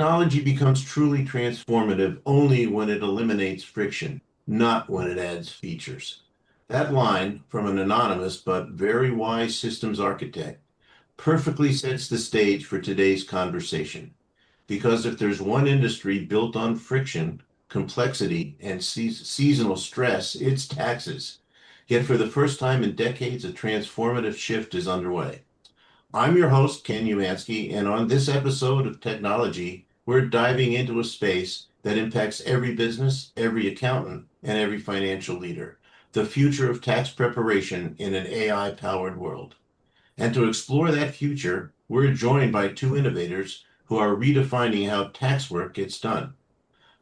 Technology becomes truly transformative only when it eliminates friction, not when it adds features. That line from an anonymous but very wise systems architect perfectly sets the stage for today's conversation. Because if there's one industry built on friction, complexity, and seasonal stress, it's taxes. Yet for the first time in decades, a transformative shift is underway. I'm your host, Ken Umansky, and on this episode of Technology, we're diving into a space that impacts every business, every accountant, and every financial leader, the future of tax preparation in an AI-powered world. And to explore that future, we're joined by two innovators who are redefining how tax work gets done.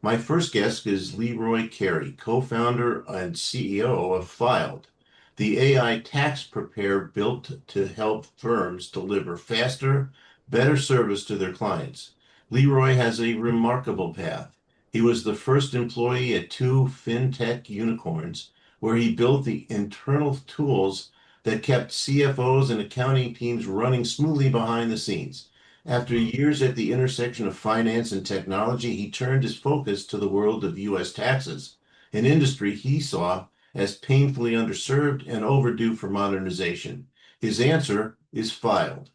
My first guest is Leroy Carey, co-founder and CEO of Filed, the AI tax preparer built to help firms deliver faster, better service to their clients. Leroy has a remarkable path. He was the first employee at two fintech unicorns, where he built the internal tools that kept CFOs and accounting teams running smoothly behind the scenes. After years at the intersection of finance and technology, he turned his focus to the world of U.S. taxes, an industry he saw as painfully underserved and overdue for modernization. His answer is Filed.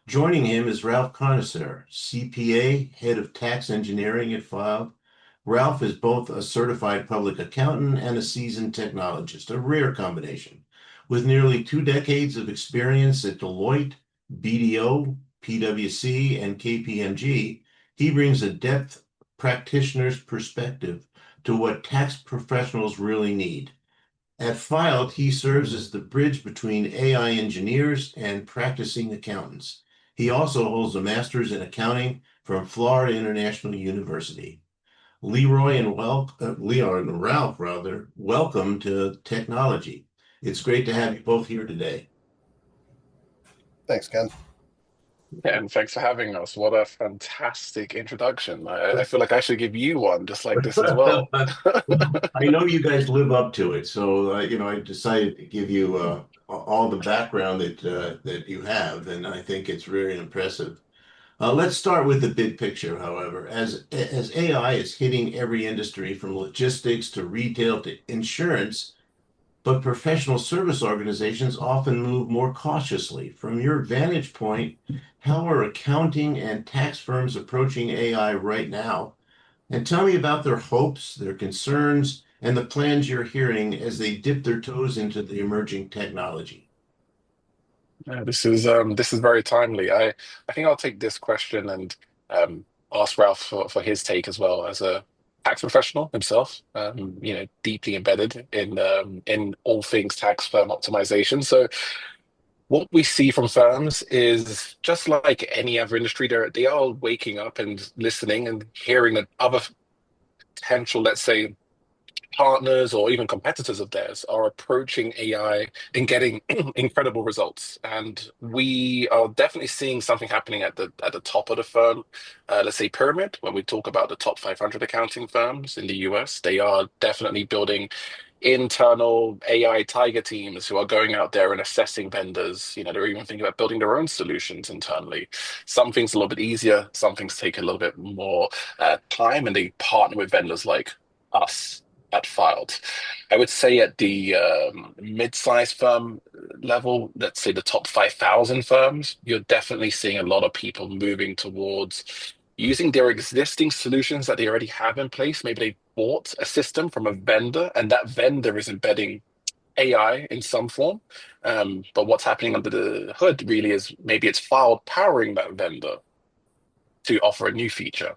Joining him is Ralph Carnicer, CPA, head of tax engineering at Filed. Ralph is both a certified public accountant and a seasoned technologist, a rare combination. With nearly 2 decades of experience at Deloitte, BDO, PwC, and KPMG, he brings a depth practitioner's perspective to what tax professionals really need. At Filed, he serves as the bridge between AI engineers and practicing accountants. He also holds a master's in accounting from Florida International University. Leo and Ralph, rather, welcome to Technology. It's great to have you both here today. Thanks, Ken. Yeah, and thanks for having us. What a fantastic introduction. I feel like I should give you one just like this as well. I know you guys live up to it, so I decided to give you all the background that you have, and I think it's very impressive. Let's start with the big picture, however. As AI is hitting every industry from logistics to retail to insurance, but professional service organizations often move more cautiously. From your vantage point, how are accounting and tax firms approaching AI right now? And tell me about their hopes, their concerns, and the plans you're hearing as they dip their toes into the emerging technology. Yeah, this is very timely. I think I'll take this question and ask Ralph for his take as well as a tax professional himself. Deeply embedded in all things tax firm optimization. So what we see from firms is just like any other industry, they are waking up and listening and hearing that other potential, let's say, partners or even competitors of theirs are approaching AI and getting incredible results. And we are definitely seeing something happening at the top of the firm, let's say pyramid. When we talk about the top 500 accounting firms in the US, they are definitely building internal AI tiger teams who are going out there and assessing vendors. They're even thinking about building their own solutions internally. Some things a little bit easier, some things take a little bit more time, and they partner with vendors like us at Filed. I would say at the mid-sized firm level, let's say the top 5,000 firms, you're definitely seeing a lot of people moving towards using their existing solutions that they already have in place. Maybe they bought a system from a vendor and that vendor is embedding AI in some form. But what's happening under the hood really is maybe it's Filed powering that vendor to offer a new feature.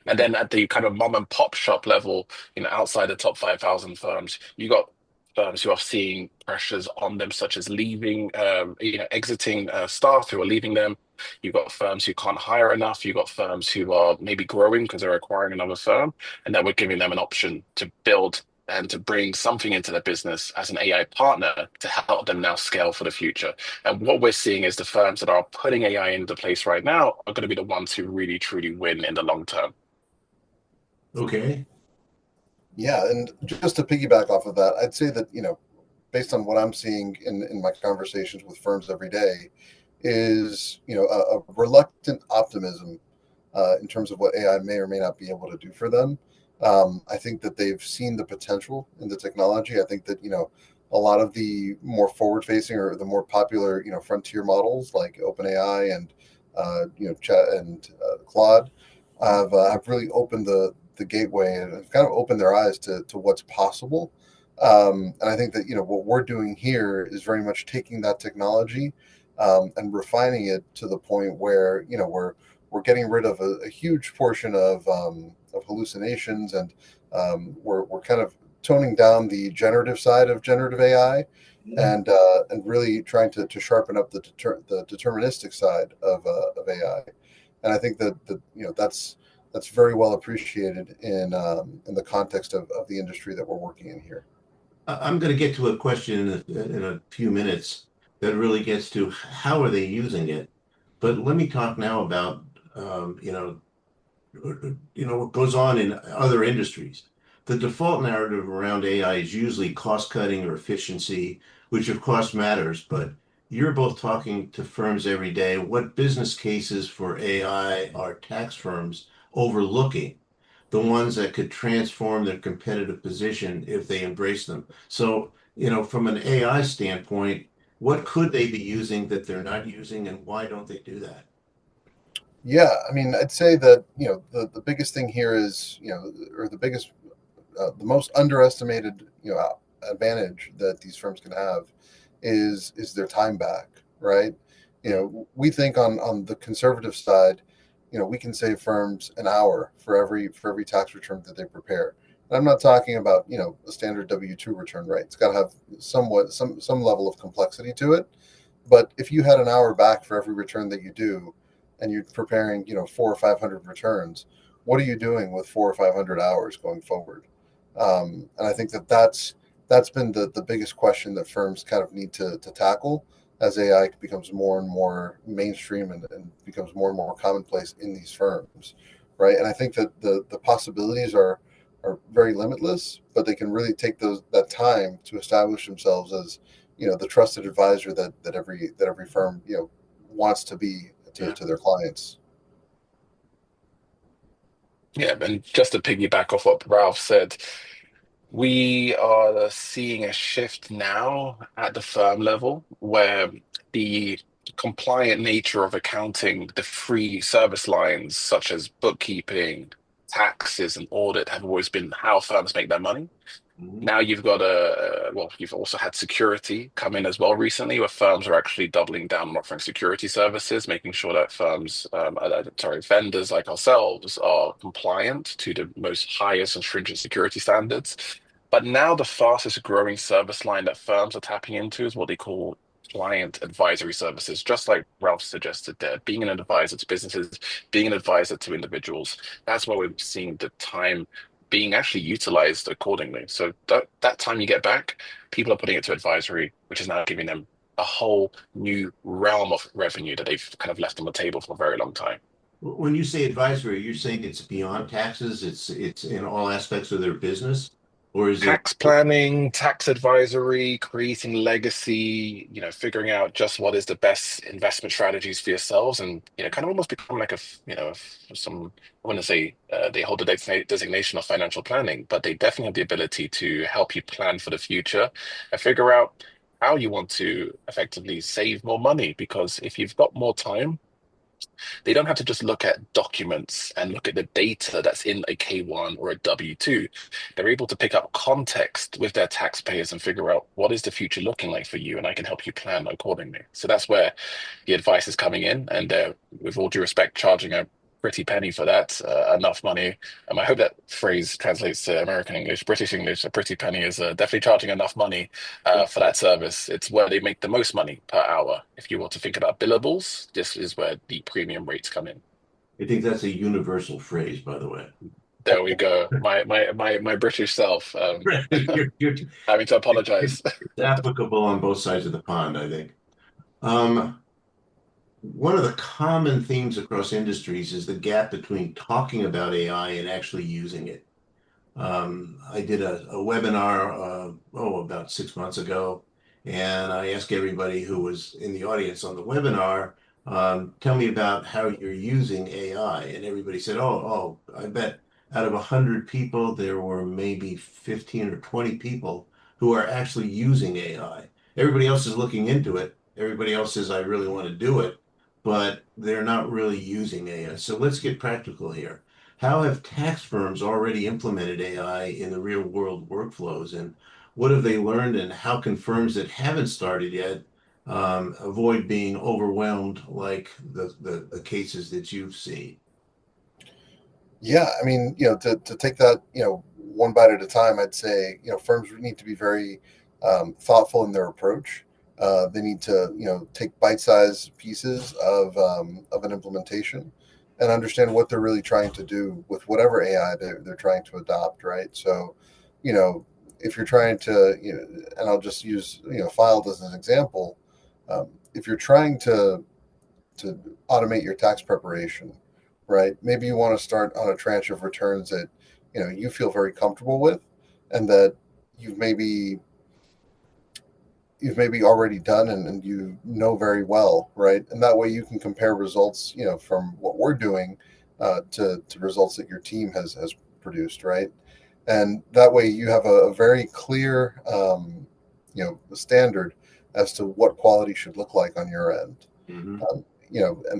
And then at the kind of mom and pop shop level, outside the top 5,000 firms, you got firms who are seeing pressures on them, such as exiting staff who are leaving them. You've got firms who can't hire enough. You've got firms who are maybe growing because they're acquiring another firm, and then we're giving them an option to build and to bring something into their business as an AI partner to help them now scale for the future. And what we're seeing is the firms that are putting AI into place right now are going to be the ones who really, truly win in the long term. Okay. Yeah, and just to piggyback off of that, I'd say that, based on what I'm seeing in my conversations with firms every day, is, a reluctant optimism in terms of what AI may or may not be able to do for them. I think that they've seen the potential in the technology. I think that a lot of the more forward-facing or the more popular frontier models like OpenAI and Chat and Claude have really opened the gateway and have kind of opened their eyes to what's possible. And I think that what we're doing here is very much taking that technology and refining it to the point where we're getting rid of a huge portion of hallucinations, and we're kind of toning down the generative side of generative AI, and really trying to sharpen up the deterministic side of AI. And I think that's very well appreciated in the context of the industry that we're working in here. I'm going to get to a question in a few minutes that really gets to how are they using it. But let me talk now about um, you know what goes on in other industries. The default narrative around AI is usually cost cutting or efficiency, which of course matters, but you're both talking to firms every day. What business cases for AI are tax firms overlooking? The ones that could transform their competitive position if they embrace them. So, from an AI standpoint, what could they be using that they're not using, and why don't they do that? Yeah, I mean, I'd say that the biggest thing here is or the most underestimated advantage that these firms can have is their time back, right? We think on the conservative side, we can save firms an hour for every tax return that they prepare. And I'm not talking about a standard W-2 return, right? It's got to have some level of complexity to it. But if you had an hour back for every return that you do, and you're preparing, 400 or 500 returns, what are you doing with 400 or 500 hours going forward? And I think that's been the biggest question that firms kind of need to tackle as AI becomes more and more mainstream, and becomes more and more commonplace in these firms, right? And I think that the possibilities are very limitless, but they can really take that time to establish themselves as the trusted advisor that every firm wants to be Yeah. to their clients. Yeah, and just to piggyback off what Ralph said, we are seeing a shift now at the firm level where the compliant nature of accounting, the free service lines such as bookkeeping, taxes, and audit have always been how firms make their money. Mhm. Now you've got you've also had security come in as well recently, where firms are actually doubling down on offering security services, making sure that vendors like ourselves are compliant to the most highest and stringent security standards. But now the fastest growing service line that firms are tapping into is what they call client advisory services, just like Ralph suggested there, being an advisor to businesses, being an advisor to individuals. That's where we're seeing the time being actually utilized accordingly. So that time you get back, people are putting it to advisory, which is now giving them a whole new realm of revenue that they've kind of left on the table for a very long time. When you say advisory, you're saying it's beyond taxes, it's in all aspects of their business, or is it? Tax planning, tax advisory, creating legacy, figuring out just what is the best investment strategies for yourselves, and kind of almost become like some, I want to say they hold the designation of financial planning, but they definitely have the ability to help you plan for the future and figure out how you want to effectively save more money. Because if you've got more time, they don't have to just look at documents and look at the data that's in a K1 or a W-2. They're able to pick up context with their taxpayers and figure out what is the future looking like for you, and I can help you plan accordingly. So that's where the advice is coming in, and with all due respect, charging a pretty penny for that, enough money. I hope that phrase translates to American English. British English, a pretty penny is definitely charging enough money for that service. It's where they make the most money per hour. If you were to think about billables, this is where the premium rates come in. I think that's a universal phrase, by the way. There we go. My British self You're, having to it's apologize. applicable on both sides of the pond, I think. Um, One of the common themes across industries is the gap between talking about AI and actually using it. I did a webinar, about 6 months ago, and I asked everybody who was in the audience on the webinar, Tell me about how you're using AI. And everybody said, I bet out of 100 people, there were maybe 15 or 20 people who are actually using AI. Everybody else is looking into it. Everybody else says, I really want to do it, but they're not really using AI. So let's get practical here. How have tax firms already implemented AI in the real world workflows? And what have they learned? And how can firms that haven't started yet avoid being overwhelmed like the cases that you've seen? Yeah, I mean, to take that, one bite at a time, I'd say, firms need to be very thoughtful in their approach. They need to, take bite-sized pieces of an implementation and understand what they're really trying to do with whatever AI they're trying to adopt, right? So, you know, if you're trying to, and I'll just use, filed as an example, if you're trying to automate your tax preparation, right? Maybe you want to start on a tranche of returns that you feel very comfortable with, and that you've maybe you've maybe already done and you know very well, right? And that way you can compare results, from what we're doing to results that your team has produced, right? And that way you have a very clear, standard as to what quality should look like on your end. Hmm.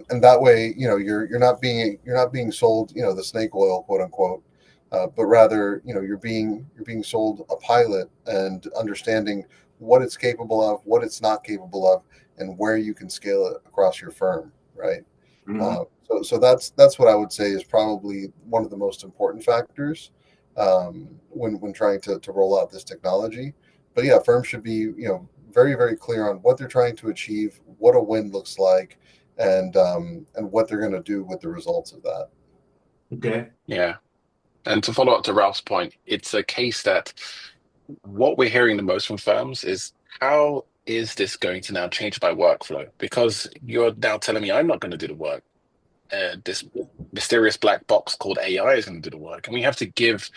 And that way, you're not being sold, the snake oil, quote unquote, but rather, you're being sold a pilot and understanding what it's capable of, what it's not capable of, and where you can scale it across your firm, right? Hmm. So that's what I would say is probably one of the most important factors when trying to roll out this technology. But yeah, firms should be very very clear on what they're trying to achieve, what a win looks like, and what they're going to do with the results of that. Okay. Yeah. And to follow up to Ralph's point, it's a case that what we're hearing the most from firms is how is this going to now change my workflow? Because you're now telling me I'm not going to do the work. This mysterious black box called AI is going to do the work. And we have to give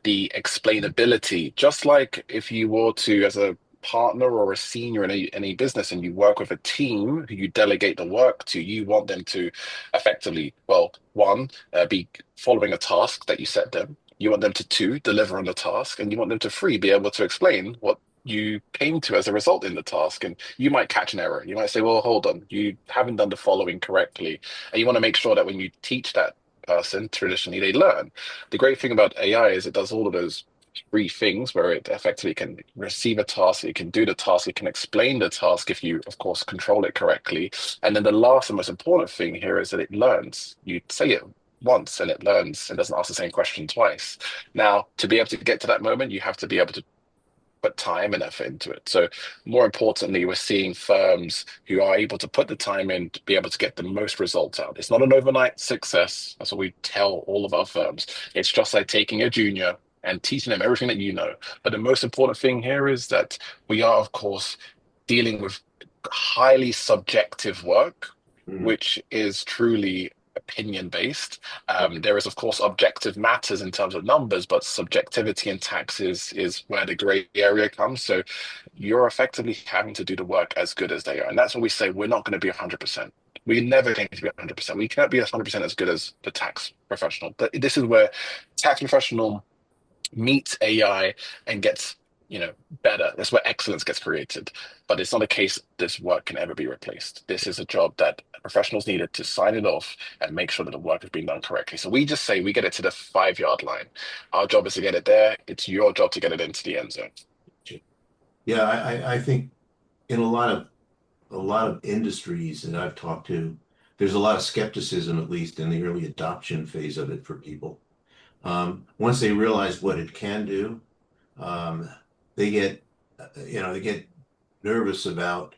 the explainability, just like if you were to, as a partner or a senior in any business and you work with a team who you delegate the work to, you want them to effectively, well, one, be following a task that you set them. You want them to two, deliver on the task, and you want them to three, be able to explain what you came to as a result in the task. And you might catch an error. You might say, well, hold on, you haven't done the following correctly. And you want to make sure that when you teach that person, traditionally they learn. The great thing about AI is it does all of those three things where it effectively can receive a task, it can do the task, it can explain the task if you, of course, control it correctly. And then the last and most important thing here is that it learns. You say it once and it learns and doesn't ask the same question twice. Now, to be able to get to that moment, you have to be able to put time and effort into it. So more importantly, we're seeing firms who are able to put the time in to be able to get the most results out. It's not an overnight success. That's what we tell all of our firms. It's just like taking a junior and teaching them everything that you know. But the most important thing here is that we are, of course, dealing with highly subjective work, Hmm. which is truly opinion based. Yeah. There is, of course, objective matters in terms of numbers, but subjectivity in taxes is where the gray area comes. So you're effectively having to do the work as good as they are. And that's when we say we're not going to be 100%. We're never going to be 100%. We cannot be 100% as good as the tax professional. But this is where tax professional meets AI and gets, better. That's where excellence gets created. But it's not a case this work can ever be replaced. This is a job that professionals needed to sign it off and make sure that the work is being done correctly. So we just say we get it to the 5 yard line. Our job is to get it there. It's your job to get it into the end zone. Yeah, I think in a lot of industries that I've talked to, there's a lot of skepticism, at least in the early adoption phase of it for people. Once they realize what it can do, um, they get, they get nervous about,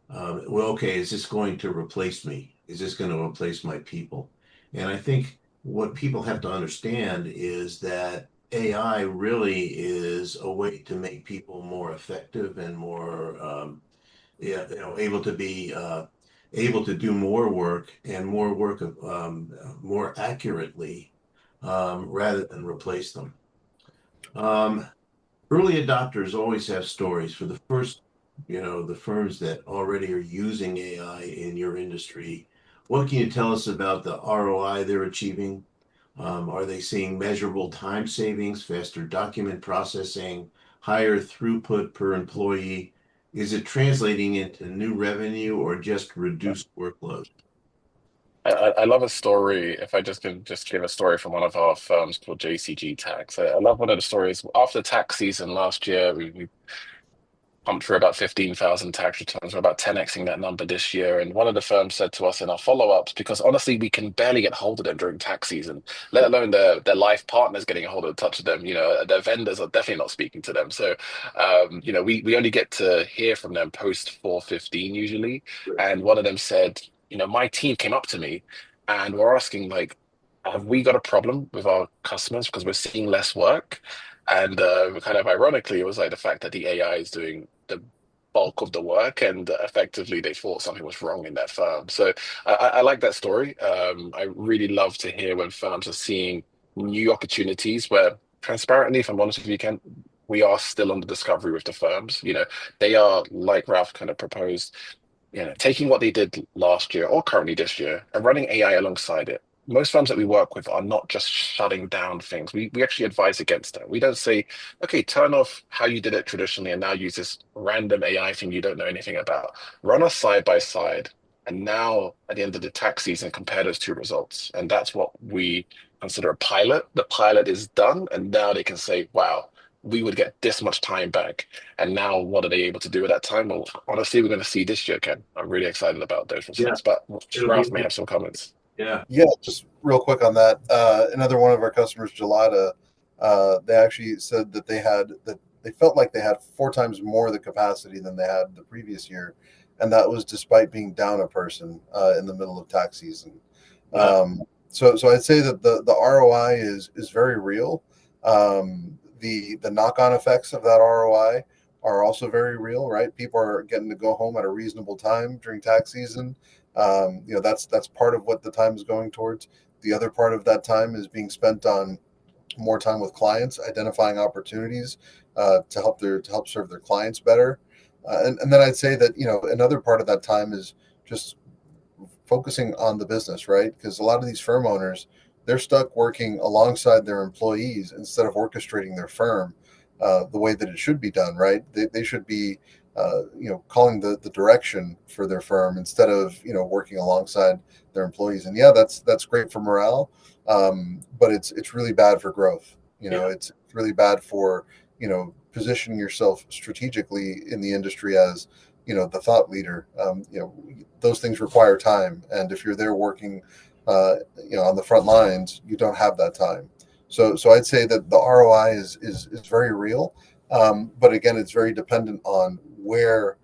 well, okay, is this going to replace me? Is this going to replace my people? And I think what people have to understand is that AI really is a way to make people more effective and more, yeah, able to do more work and more work more accurately, rather than replace them. Um, Early adopters always have stories. For the first, the firms that already are using AI in your industry, What can you tell us about the ROI they're achieving? Are they seeing measurable time savings, faster document processing, higher throughput per employee? Is it translating into new revenue or just reduced workload? I love a story. If I just can just give a story from one of our firms called JCG Tax. I love one of the stories. After tax season last year, we pumped through about 15,000 tax returns. We're about 10xing that number this year. And one of the firms said to us in our follow-ups, because honestly, we can barely get hold of them during tax season, let alone their life partners getting a hold of touch of them. Their vendors are definitely not speaking to them. So, we only get to hear from them post 4:15 usually. And one of them said, my team came up to me and we're asking like, have we got a problem with our customers because we're seeing less work? And kind of ironically, it was like the fact that the AI is doing the bulk of the work, and effectively they thought something was wrong in that firm. So I like that story. I really love to hear when firms are seeing new opportunities where, transparently, if I'm honest with you, Ken, we are still on the discovery with the firms. They are, like Ralph kind of proposed, taking what they did last year or currently this year and running AI alongside it. Most firms that we work with are not just shutting down things. We actually advise against that. We don't say, okay, turn off how you did it traditionally and now use this random AI thing you don't know anything about. Run us side by side. And now at the end of the tax season, compare those two results. And that's what we consider a pilot. The pilot is done. And now they can say, wow, we would get this much time back. And now, what are they able to do at that time? Well, honestly, we're going to see this year, Ken. I'm really excited about those Yeah, results. But it'll be Ralph may have some comments. yeah. Yeah, just real quick on that. Another one of our customers, Gelada, they actually said that they felt like they had 4 times more the capacity than they had the previous year, and that was despite being down a person in the middle of tax season. Wow. So I'd say that the ROI is very real. The knock on effects of that ROI are also very real, right? People are getting to go home at a reasonable time during tax season. That's part of what the time is going towards. The other part of that time is being spent on more time with clients, identifying opportunities to help serve their clients better. And then I'd say that another part of that time is just focusing on the business, right? Because a lot of these firm owners, they're stuck working alongside their employees instead of orchestrating their firm the way that it should be done, right? They should be, calling the direction for their firm instead of, working alongside their employees. And yeah, that's great for morale, but it's really bad for growth. Yeah. It's really bad for, positioning yourself strategically in the industry as, the thought leader. Those things require time, and if you're there working, on the front lines, you don't have that time. So I'd say that the ROI is very real, but again, it's very dependent on where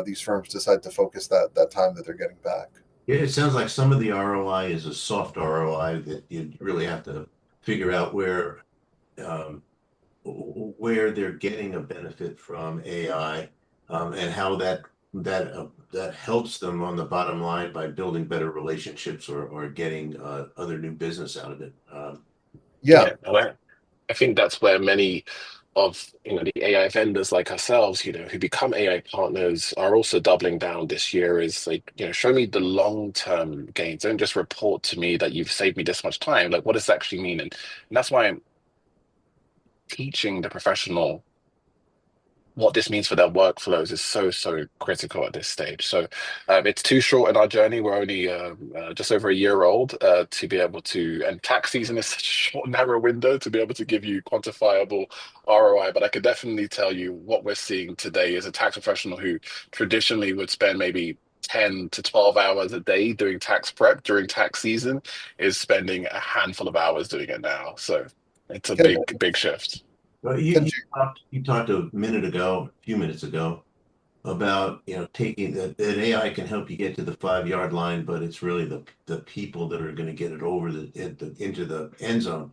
these firms decide to focus that time that they're getting back. Yeah, it sounds like some of the ROI is a soft ROI that you really have to figure out um, where they're getting a benefit from AI, and how that helps them on the bottom line by building better relationships or getting other new business out of it. Yeah, Yeah, and I think that's where many of the AI vendors like ourselves, who become AI partners, are also doubling down this year. Is like, show me the long-term gains. Don't just report to me that you've saved me this much time. Like, what does that actually mean? And that's why I'm teaching the professional what this means for their workflows is so, so critical at this stage. So it's too short in our journey. We're only just over a year old to be able to, and tax season is such a short, narrow window to be able to give you quantifiable ROI. But I could definitely tell you what we're seeing today is a tax professional who traditionally would spend maybe 10 to 12 hours a day doing tax prep during tax season is spending a handful of hours doing it now. So it's a Ken, big, big shift. Well, Ken, you talked a minute ago, a few minutes ago, about taking that AI can help you get to the 5 yard line, but it's really the people that are going to get it over into the end zone.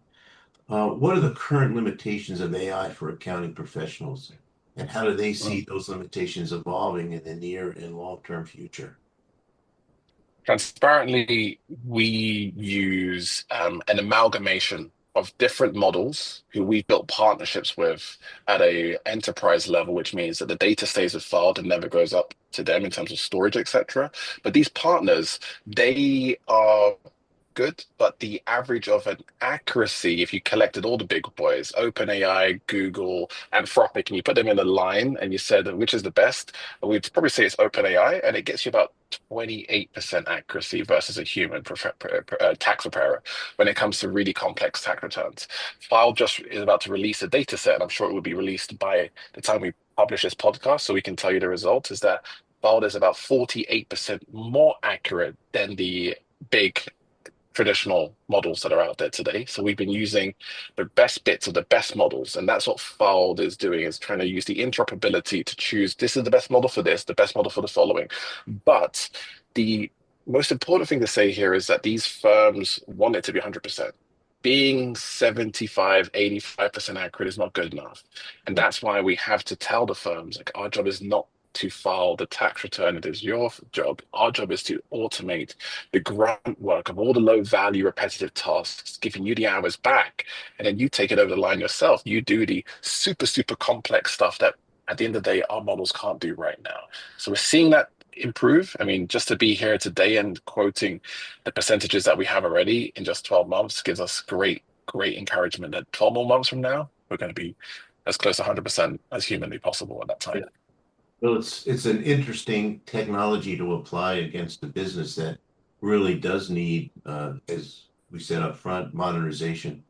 What are the current limitations of AI for accounting professionals, and how do they see those limitations evolving in the near and long-term future? Transparently, we use an amalgamation of different models who we've built partnerships with at a enterprise level, which means that the data stays with filed and never goes up to them in terms of storage, etc. But these partners, they are good, but the average of an accuracy, if you collected all the big boys, OpenAI, Google, Anthropic, and you put them in a line and you said which is the best, we'd probably say it's OpenAI, and it gets you about 28% accuracy versus a human tax preparer when it comes to really complex tax returns. File just is about to release a data set, and I'm sure it will be released by the time we publish this podcast, so we can tell you the result is that File is about 48% more accurate than the big traditional models that are out there today. So we've been using the best bits of the best models, and that's what Fold is doing, is trying to use the interoperability to choose this is the best model for this, the best model for the following. But the most important thing to say here is that these firms want it to be 100%. Being 75, 85% accurate is not good enough. And that's why we have to tell the firms, like, our job is not to file the tax return. It is your job. Our job is to automate the grunt work of all the low value repetitive tasks, giving you the hours back. And then you take it over the line yourself. You do the super, super complex stuff that at the end of the day, our models can't do right now. So we're seeing that improve. I mean, just to be here today and quoting the percentages that we have already in just 12 months gives us great, great encouragement that 12 more months from now, we're going to be as close to 100% as humanly possible at that time. Well, it's an interesting technology to apply against a business that really does need, as we said up front, modernization.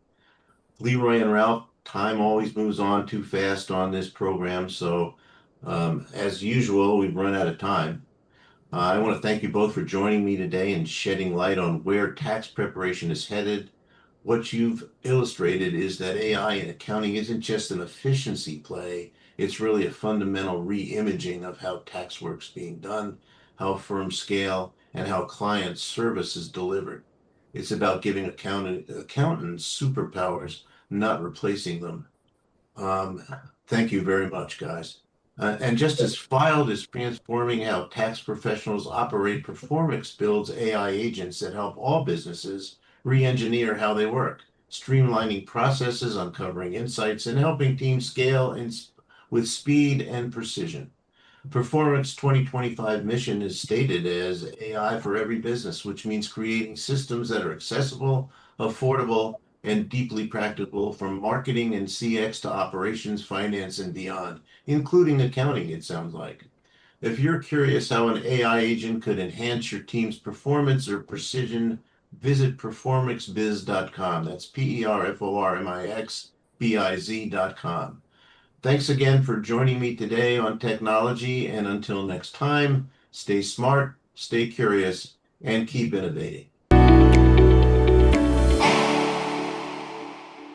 Leroy and Ralph, time always moves on too fast on this program, so as usual, we've run out of time. I want to thank you both for joining me today and shedding light on where tax preparation is headed. What you've illustrated is that AI in accounting isn't just an efficiency play, it's really a fundamental re-imaging of how tax work's being done, how firms scale, and how client service is delivered. It's about giving accountants superpowers, not replacing them. Um, Thank you very much, guys. And just as Filed is transforming how tax professionals operate, Performix builds AI agents that help all businesses re-engineer how they work, streamlining processes, uncovering insights, and helping teams scale with speed and precision. Performance 2025 mission is stated as AI for every business, which means creating systems that are accessible, affordable, and deeply practical from marketing and CX to operations, finance, and beyond, including accounting, it sounds like. If you're curious how an AI agent could enhance your team's performance or precision, visit performixbiz.com. That's PERFORMIXBIZ.com. Thanks again for joining me today on technology, and until next time, stay smart, stay curious, and keep innovating.